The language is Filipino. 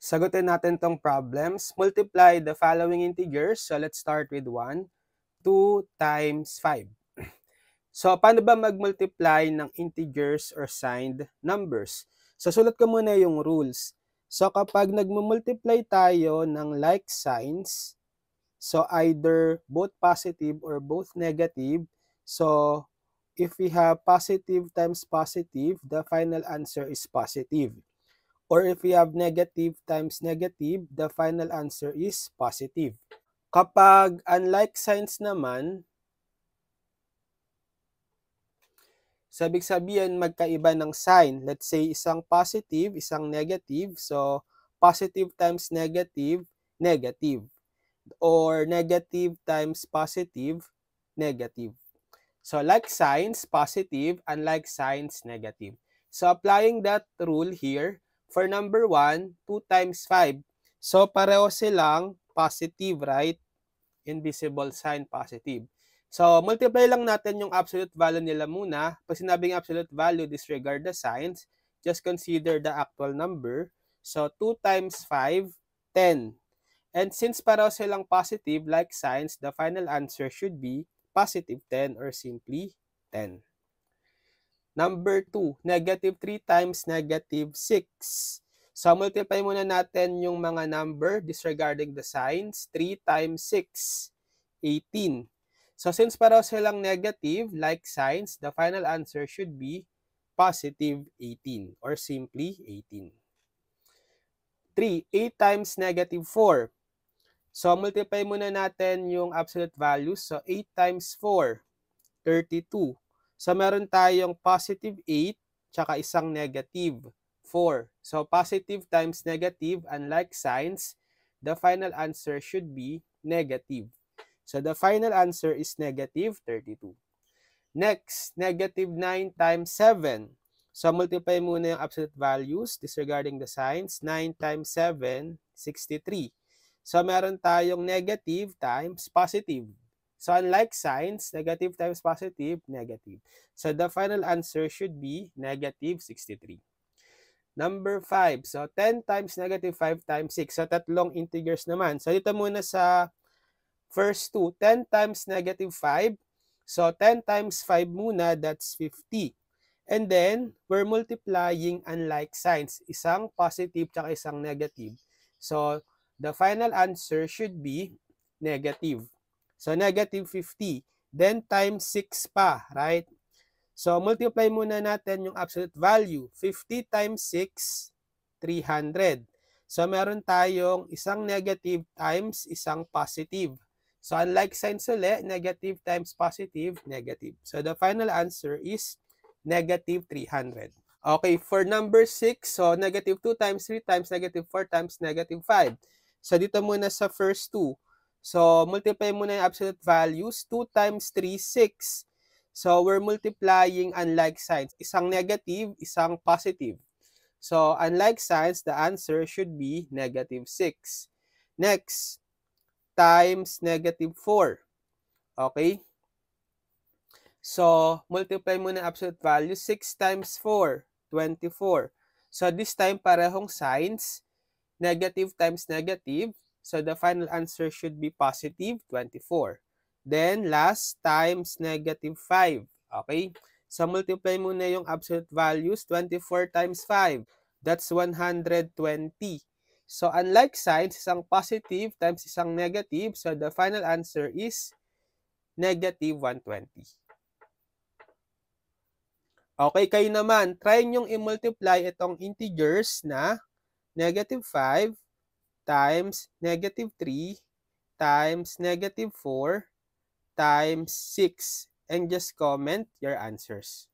Sagutin natin tong problems. Multiply the following integers. So let's start with 1. 2 times 5. So paano ba mag-multiply ng integers or signed numbers? So sulat ko muna yung rules. So kapag nagmumultiply tayo ng like signs, so either both positive or both negative, so if we have positive times positive, the final answer is positive. Or if we have negative times negative, the final answer is positive. Kapag unlike signs naman, sabi sabihin magkaiba ng sign. Let's say isang positive, isang negative. So, positive times negative, negative. Or negative times positive, negative. So, like signs, positive, unlike signs, negative. So, applying that rule here, for number 1, 2 times 5. So, pareho silang positive, right? Invisible sign, positive. So, multiply lang natin yung absolute value nila muna. Pag sinabing absolute value, disregard the signs. Just consider the actual number. So, 2 times 5, 10. And since pareho silang positive, like signs, the final answer should be positive 10 or simply 10. Number 2, negative 3 times negative 6. So, multiply muna natin yung mga number disregarding the signs. 3 times 6, 18. So, since pareho silang negative, like signs, the final answer should be positive 18 or simply 18. 3, 8 times negative 4. So, multiply muna natin yung absolute values. So, 8 times 4, 32. So, meron tayong positive 8, tsaka isang negative 4. So, positive times negative, unlike signs, the final answer should be negative. So, the final answer is negative 32. Next, negative 9 times 7. So, multiply muna yung absolute values disregarding the signs. 9 times 7, 63. So, meron tayong negative times positive. So, unlike signs, negative times positive, negative. So, the final answer should be negative 63. Number 5. So, 10 times negative 5 times 6. So, tatlong integers naman. So, dito muna sa first 2. 10 times negative 5. So, 10 times 5 muna, that's 50. And then, we're multiplying unlike signs. Isang positive tsaka isang negative. So, the final answer should be negative. So, negative 50. Then, times 6 pa, right? So, multiply muna natin yung absolute value. 50 times 6, 300. So, meron tayong isang negative times isang positive. So, unlike signs ulit, negative times positive, negative. So, the final answer is negative 300. Okay, for number 6, so negative 2 times 3 times negative 4 times negative 5. So, dito muna sa first 2. So, multiply muna yung absolute values. 2 times 3, 6. So, we're multiplying unlike signs. Isang negative, isang positive. So, unlike signs, the answer should be negative 6. Next, times negative 4. Okay? So, multiply mo na absolute value. 6 times 4, 24. So, this time, parehong signs. Negative times negative. So, the final answer should be positive 24. Then, last, times negative 5. Okay? So, multiply mo na yung absolute values. 24 times 5. That's 120. So, unlike signs, isang positive times isang negative. So, the final answer is negative 120. Okay, kayo naman, try nyong i-multiply itong integers na negative 5 times negative 3 times negative 4 times 6. And just comment your answers.